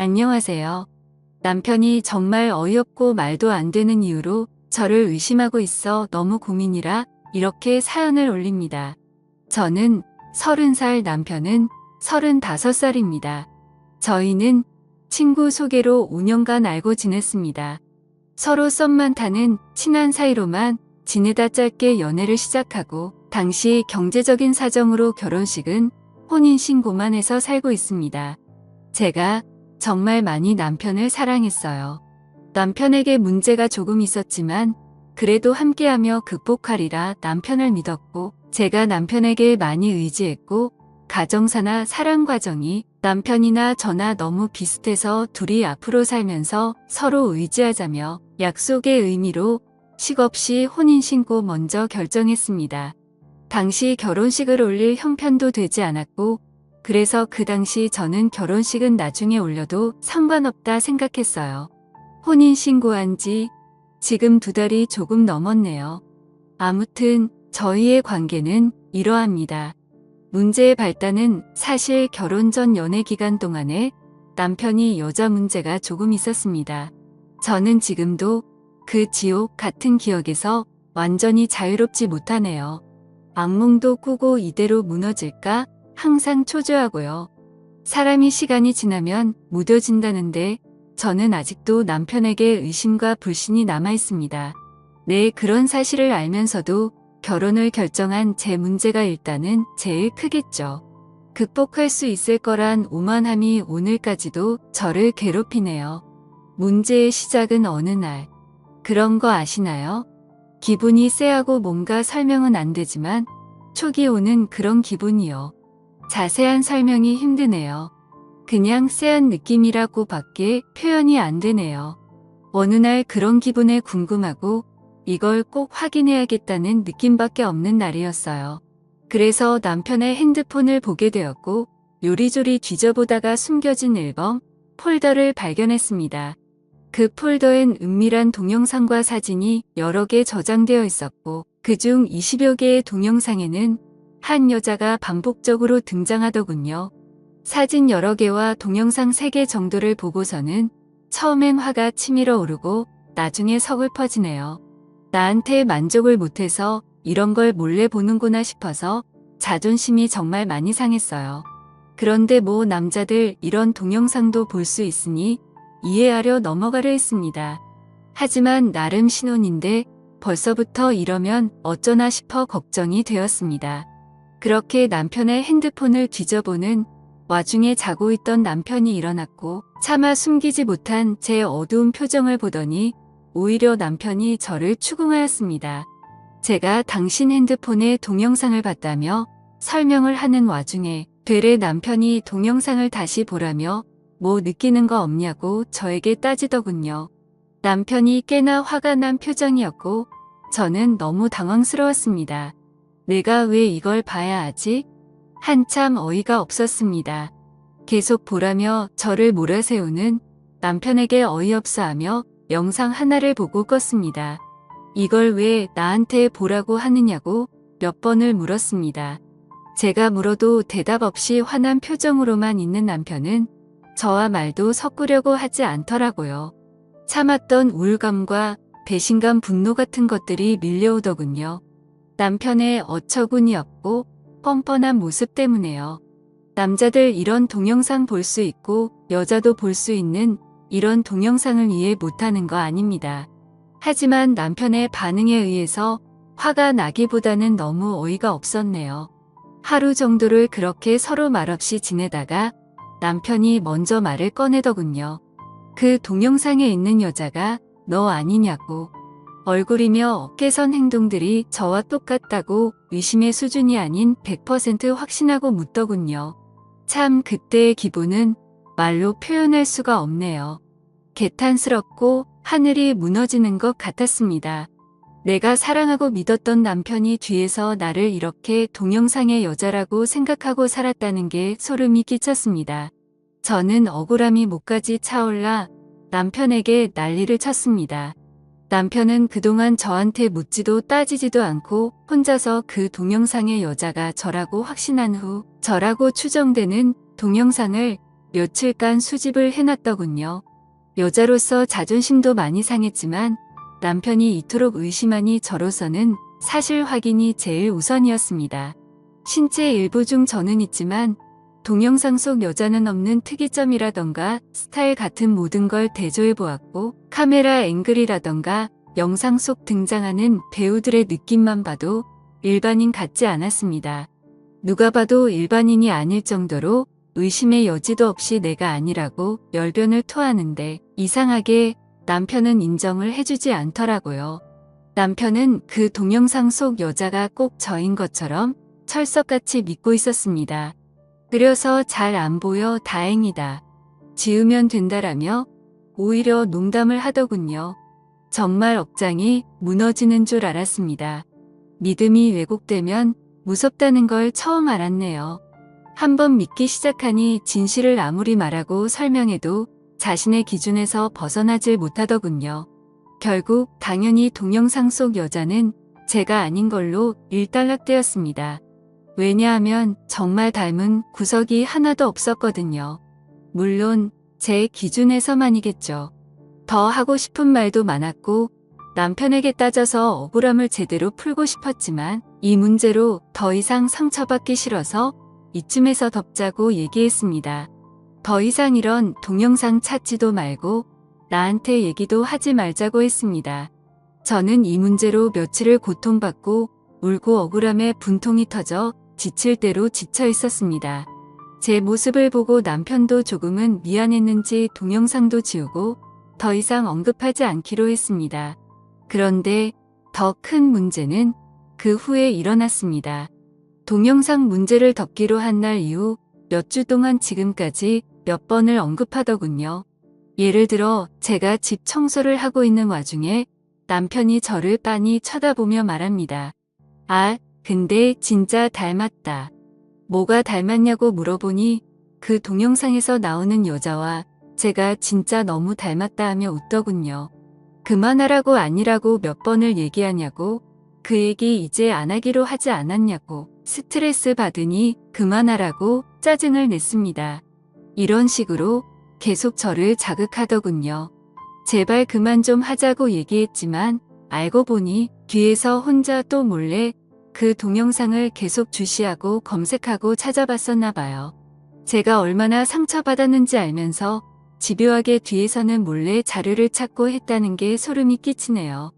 안녕하세요. 남편이 정말 어이없고 말도 안 되는 이유로 저를 의심하고 있어 너무 고민이라 이렇게 사연을 올립니다. 저는 30살, 남편은 35살입니다. 저희는 친구 소개로 5년간 알고 지냈습니다. 서로 썸만 타는 친한 사이로만 지내다 짧게 연애를 시작하고 당시 경제적인 사정으로 결혼식은 혼인신고만 해서 살고 있습니다. 제가 정말 많이 남편을 사랑했어요. 남편에게 문제가 조금 있었지만 그래도 함께하며 극복하리라 남편을 믿었고, 제가 남편에게 많이 의지했고, 가정사나 사랑 과정이 남편이나 저나 너무 비슷해서 둘이 앞으로 살면서 서로 의지하자며 약속의 의미로 식없이 혼인신고 먼저 결정했습니다. 당시 결혼식을 올릴 형편도 되지 않았고, 그래서 그 당시 저는 결혼식은 나중에 올려도 상관없다 생각했어요. 혼인신고한 지 지금 2달이 조금 넘었네요. 아무튼 저희의 관계는 이러합니다. 문제의 발단은 사실 결혼 전 연애 기간 동안에 남편이 여자 문제가 조금 있었습니다. 저는 지금도 그 지옥 같은 기억에서 완전히 자유롭지 못하네요. 악몽도 꾸고 이대로 무너질까 항상 초조하고요. 사람이 시간이 지나면 무뎌진다는데 저는 아직도 남편에게 의심과 불신이 남아 있습니다. 네, 그런 사실을 알면서도 결혼을 결정한 제 문제가 일단은 제일 크겠죠. 극복할 수 있을 거란 오만함이 오늘까지도 저를 괴롭히네요. 문제의 시작은 어느 날. 그런 거 아시나요? 기분이 쎄하고 뭔가 설명은 안 되지만 초기 오는 그런 기분이요. 자세한 설명이 힘드네요. 그냥 쎄한 느낌이라고 밖에 표현이 안 되네요. 어느 날 그런 기분에 궁금하고 이걸 꼭 확인해야겠다는 느낌밖에 없는 날이었어요. 그래서 남편의 핸드폰을 보게 되었고, 요리조리 뒤져보다가 숨겨진 앨범, 폴더를 발견했습니다. 그 폴더엔 은밀한 동영상과 사진이 여러 개 저장되어 있었고, 그중 20여 개의 동영상에는 한 여자가 반복적으로 등장하더군요. 사진 여러 개와 동영상 3개 정도를 보고서는 처음엔 화가 치밀어 오르고 나중에 서글퍼지네요. 나한테 만족을 못해서 이런 걸 몰래 보는구나 싶어서 자존심이 정말 많이 상했어요. 그런데 뭐 남자들 이런 동영상도 볼 수 있으니 이해하려 넘어가려 했습니다. 하지만 나름 신혼인데 벌써부터 이러면 어쩌나 싶어 걱정이 되었습니다. 그렇게 남편의 핸드폰을 뒤져보는 와중에 자고 있던 남편이 일어났고, 차마 숨기지 못한 제 어두운 표정을 보더니 오히려 남편이 저를 추궁하였습니다. 제가 당신 핸드폰에 동영상을 봤다며 설명을 하는 와중에 되레 남편이 동영상을 다시 보라며 뭐 느끼는 거 없냐고 저에게 따지더군요. 남편이 꽤나 화가 난 표정이었고 저는 너무 당황스러웠습니다. 내가 왜 이걸 봐야 하지? 한참 어이가 없었습니다. 계속 보라며 저를 몰아세우는 남편에게 어이없어하며 영상 하나를 보고 껐습니다. 이걸 왜 나한테 보라고 하느냐고 몇 번을 물었습니다. 제가 물어도 대답 없이 화난 표정으로만 있는 남편은 저와 말도 섞으려고 하지 않더라고요. 참았던 우울감과 배신감, 분노 같은 것들이 밀려오더군요. 남편의 어처구니 없고 뻔뻔한 모습 때문에요. 남자들 이런 동영상 볼 수 있고 여자도 볼 수 있는 이런 동영상을 이해 못하는 거 아닙니다. 하지만 남편의 반응에 의해서 화가 나기보다는 너무 어이가 없었네요. 하루 정도를 그렇게 서로 말없이 지내다가 남편이 먼저 말을 꺼내더군요. 그 동영상에 있는 여자가 너 아니냐고. 얼굴이며 어깨선 행동들이 저와 똑같다고 의심의 수준이 아닌 100% 확신하고 묻더군요. 참 그때의 기분은 말로 표현할 수가 없네요. 개탄스럽고 하늘이 무너지는 것 같았습니다. 내가 사랑하고 믿었던 남편이 뒤에서 나를 이렇게 동영상의 여자라고 생각하고 살았다는 게 소름이 끼쳤습니다. 저는 억울함이 목까지 차올라 남편에게 난리를 쳤습니다. 남편은 그동안 저한테 묻지도 따지지도 않고 혼자서 그 동영상의 여자가 저라고 확신한 후 저라고 추정되는 동영상을 며칠간 수집을 해놨더군요. 여자로서 자존심도 많이 상했지만 남편이 이토록 의심하니 저로서는 사실 확인이 제일 우선이었습니다. 신체 일부 중 저는 있지만 동영상 속 여자는 없는 특이점이라던가 스타일 같은 모든 걸 대조해보았고 카메라 앵글이라던가 영상 속 등장하는 배우들의 느낌만 봐도 일반인 같지 않았습니다. 누가 봐도 일반인이 아닐 정도로 의심의 여지도 없이 내가 아니라고 열변을 토하는데 이상하게 남편은 인정을 해주지 않더라고요. 남편은 그 동영상 속 여자가 꼭 저인 것처럼 철석같이 믿고 있었습니다. 그려서 잘 안 보여 다행이다. 지우면 된다라며 오히려 농담을 하더군요. 정말 억장이 무너지는 줄 알았습니다. 믿음이 왜곡되면 무섭다는 걸 처음 알았네요. 한번 믿기 시작하니 진실을 아무리 말하고 설명해도 자신의 기준에서 벗어나질 못하더군요. 결국 당연히 동영상 속 여자는 제가 아닌 걸로 일단락되었습니다. 왜냐하면 정말 닮은 구석이 하나도 없었거든요. 물론 제 기준에서만이겠죠. 더 하고 싶은 말도 많았고 남편에게 따져서 억울함을 제대로 풀고 싶었지만 이 문제로 더 이상 상처받기 싫어서 이쯤에서 덮자고 얘기했습니다. 더 이상 이런 동영상 찾지도 말고 나한테 얘기도 하지 말자고 했습니다. 저는 이 문제로 며칠을 고통받고 울고 억울함에 분통이 터져 지칠 대로 지쳐 있었습니다. 제 모습을 보고 남편도 조금은 미안했는지 동영상도 지우고 더 이상 언급하지 않기로 했습니다. 그런데 더 큰 문제는 그 후에 일어났습니다. 동영상 문제를 덮기로 한 날 이후 몇 주 동안 지금까지 몇 번을 언급하더군요. 예를 들어 제가 집 청소를 하고 있는 와중에 남편이 저를 빤히 쳐다보며 말합니다. 아, 근데 진짜 닮았다. 뭐가 닮았냐고 물어보니 그 동영상에서 나오는 여자와 제가 진짜 너무 닮았다 하며 웃더군요. 그만하라고 아니라고 몇 번을 얘기하냐고, 그 얘기 이제 안 하기로 하지 않았냐고, 스트레스 받으니 그만하라고 짜증을 냈습니다. 이런 식으로 계속 저를 자극하더군요. 제발 그만 좀 하자고 얘기했지만 알고 보니 뒤에서 혼자 또 몰래 그 동영상을 계속 주시하고 검색하고 찾아봤었나 봐요. 제가 얼마나 상처받았는지 알면서 집요하게 뒤에서는 몰래 자료를 찾고 했다는 게 소름이 끼치네요.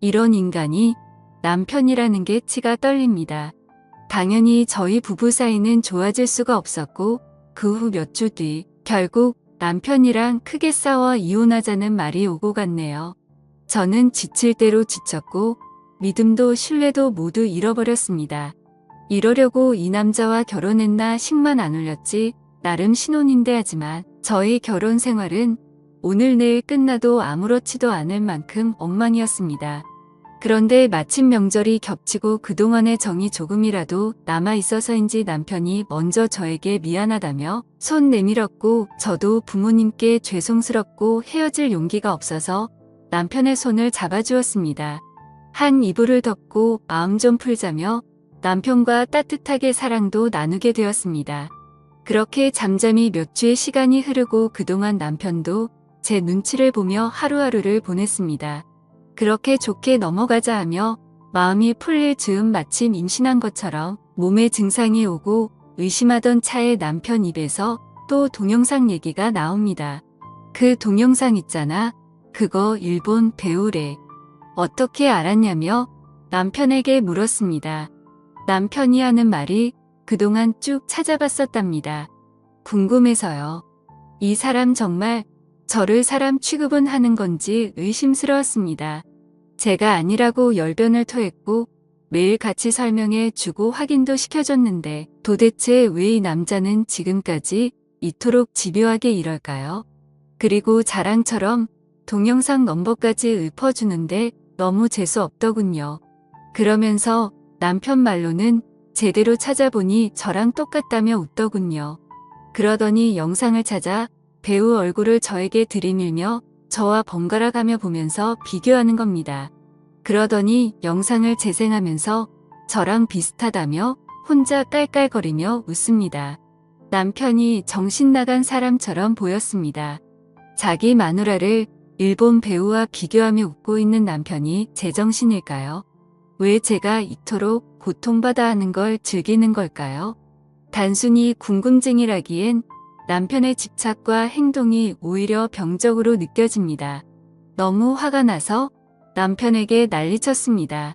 이런 인간이 남편이라는 게 치가 떨립니다. 당연히 저희 부부 사이는 좋아질 수가 없었고 그 후 몇 주 뒤 결국 남편이랑 크게 싸워 이혼하자는 말이 오고 갔네요. 저는 지칠 대로 지쳤고 믿음도 신뢰도 모두 잃어버렸습니다. 이러려고 이 남자와 결혼했나 식만 안 올렸지 나름 신혼인데 하지만 저희 결혼 생활은 오늘 내일 끝나도 아무렇지도 않을 만큼 엉망이었습니다. 그런데 마침 명절이 겹치고 그동안의 정이 조금이라도 남아있어서인지 남편이 먼저 저에게 미안하다며 손 내밀었고 저도 부모님께 죄송스럽고 헤어질 용기가 없어서 남편의 손을 잡아주었습니다. 한 이불을 덮고 마음 좀 풀자며 남편과 따뜻하게 사랑도 나누게 되었습니다. 그렇게 잠잠히 몇 주의 시간이 흐르고 그동안 남편도 제 눈치를 보며 하루하루를 보냈습니다. 그렇게 좋게 넘어가자 하며 마음이 풀릴 즈음 마침 임신한 것처럼 몸에 증상이 오고 의심하던 차에 남편 입에서 또 동영상 얘기가 나옵니다. 그 동영상 있잖아. 그거 일본 배우래. 어떻게 알았냐며 남편에게 물었습니다. 남편이 하는 말이 그동안 쭉 찾아봤었답니다. 궁금해서요. 이 사람 정말 저를 사람 취급은 하는 건지 의심스러웠습니다. 제가 아니라고 열변을 토했고 매일 같이 설명해 주고 확인도 시켜줬는데 도대체 왜 이 남자는 지금까지 이토록 집요하게 이럴까요? 그리고 자랑처럼 동영상 넘버까지 읊어주는데 너무 재수 없더군요. 그러면서 남편 말로는 제대로 찾아보니 저랑 똑같다며 웃더군요. 그러더니 영상을 찾아 배우 얼굴을 저에게 들이밀며 저와 번갈아 가며 보면서 비교하는 겁니다. 그러더니 영상을 재생하면서 저랑 비슷하다며 혼자 깔깔거리며 웃습니다. 남편이 정신 나간 사람처럼 보였습니다. 자기 마누라를 일본 배우와 비교하며 웃고 있는 남편이 제정신일까요? 왜 제가 이토록 고통받아 하는 걸 즐기는 걸까요? 단순히 궁금증이라기엔 남편의 집착과 행동이 오히려 병적으로 느껴집니다. 너무 화가 나서 남편에게 난리쳤습니다.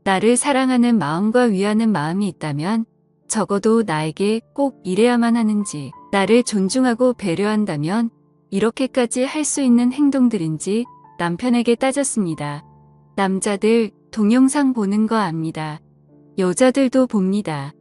나를 사랑하는 마음과 위하는 마음이 있다면 적어도 나에게 꼭 이래야만 하는지, 나를 존중하고 배려한다면 이렇게까지 할 수 있는 행동들인지 남편에게 따졌습니다. 남자들 동영상 보는 거 압니다. 여자들도 봅니다.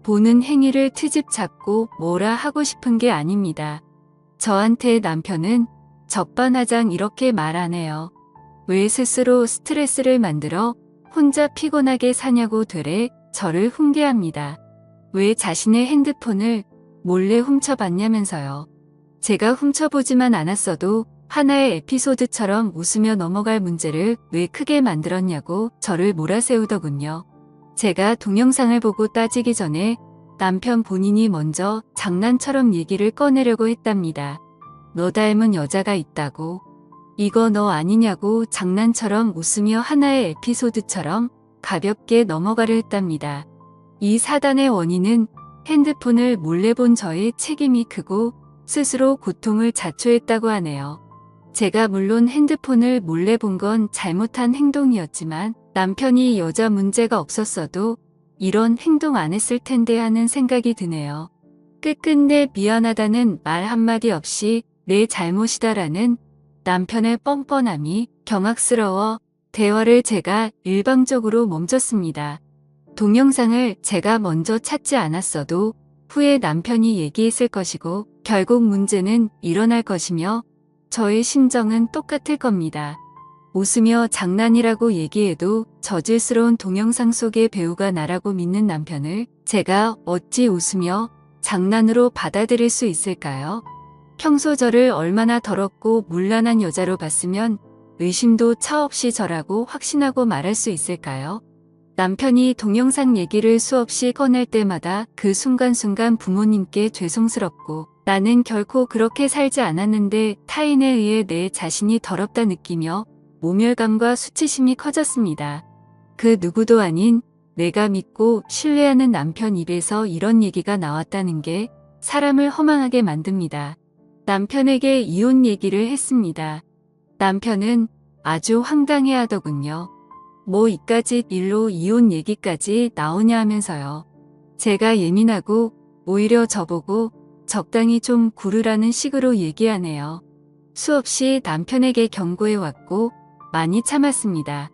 보는 행위를 트집 잡고 뭐라 하고 싶은 게 아닙니다. 저한테 남편은 적반하장 이렇게 말 안 해요. 왜 스스로 스트레스를 만들어 혼자 피곤하게 사냐고 되레 저를 훈계합니다. 왜 자신의 핸드폰을 몰래 훔쳐봤냐면서요. 제가 훔쳐보지만 않았어도 하나의 에피소드처럼 웃으며 넘어갈 문제를 왜 크게 만들었냐고 저를 몰아세우더군요. 제가 동영상을 보고 따지기 전에 남편 본인이 먼저 장난처럼 얘기를 꺼내려고 했답니다. 너 닮은 여자가 있다고. 이거 너 아니냐고 장난처럼 웃으며 하나의 에피소드처럼 가볍게 넘어가려 했답니다. 이 사단의 원인은 핸드폰을 몰래 본 저의 책임이 크고 스스로 고통을 자초했다고 하네요. 제가 물론 핸드폰을 몰래 본 건 잘못한 행동이었지만 남편이 여자 문제가 없었어도 이런 행동 안 했을 텐데 하는 생각이 드네요. 끝끝내 미안하다는 말 한마디 없이 내 잘못이다라는 남편의 뻔뻔함이 경악스러워 대화를 제가 일방적으로 멈췄습니다. 동영상을 제가 먼저 찾지 않았어도 후에 남편이 얘기했을 것이고 결국 문제는 일어날 것이며 저의 심정은 똑같을 겁니다. 웃으며 장난이라고 얘기해도 저질스러운 동영상 속의 배우가 나라고 믿는 남편을 제가 어찌 웃으며 장난으로 받아들일 수 있을까요? 평소 저를 얼마나 더럽고 문란한 여자로 봤으면 의심도 차없이 저라고 확신하고 말할 수 있을까요? 남편이 동영상 얘기를 수없이 꺼낼 때마다 그 순간순간 부모님께 죄송스럽고 나는 결코 그렇게 살지 않았는데 타인에 의해 내 자신이 더럽다 느끼며 모멸감과 수치심이 커졌습니다. 그 누구도 아닌 내가 믿고 신뢰하는 남편 입에서 이런 얘기가 나왔다는 게 사람을 허망하게 만듭니다. 남편에게 이혼 얘기를 했습니다. 남편은 아주 황당해 하더군요. 뭐 이까짓 일로 이혼 얘기까지 나오냐 하면서요. 제가 예민하고 오히려 저보고 적당히 좀 구르라는 식으로 얘기하네요. 수없이 남편에게 경고해왔고 많이 참았습니다.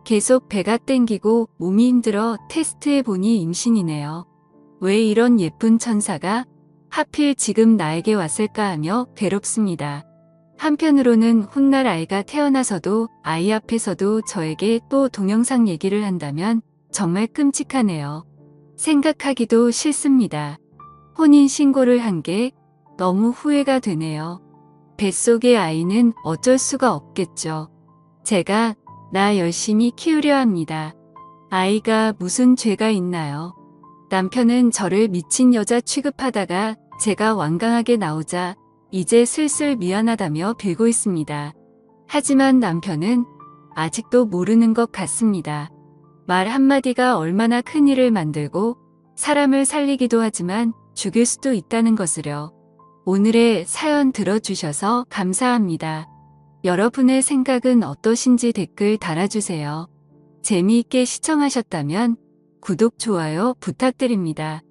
계속 배가 땡기고 몸이 힘들어 테스트해보니 임신이네요. 왜 이런 예쁜 천사가 하필 지금 나에게 왔을까 하며 괴롭습니다. 한편으로는 훗날 아이가 태어나서도 아이 앞에서도 저에게 또 동영상 얘기를 한다면 정말 끔찍하네요. 생각하기도 싫습니다. 혼인신고를 한 게 너무 후회가 되네요. 뱃속의 아이는 어쩔 수가 없겠죠. 제가 나 열심히 키우려 합니다. 아이가 무슨 죄가 있나요? 남편은 저를 미친 여자 취급하다가 제가 완강하게 나오자 이제 슬슬 미안하다며 빌고 있습니다. 하지만 남편은 아직도 모르는 것 같습니다. 말 한마디가 얼마나 큰일을 만들고 사람을 살리기도 하지만 죽일 수도 있다는 것을요. 오늘의 사연 들어주셔서 감사합니다. 여러분의 생각은 어떠신지 댓글 달아주세요. 재미있게 시청하셨다면 구독, 좋아요 부탁드립니다.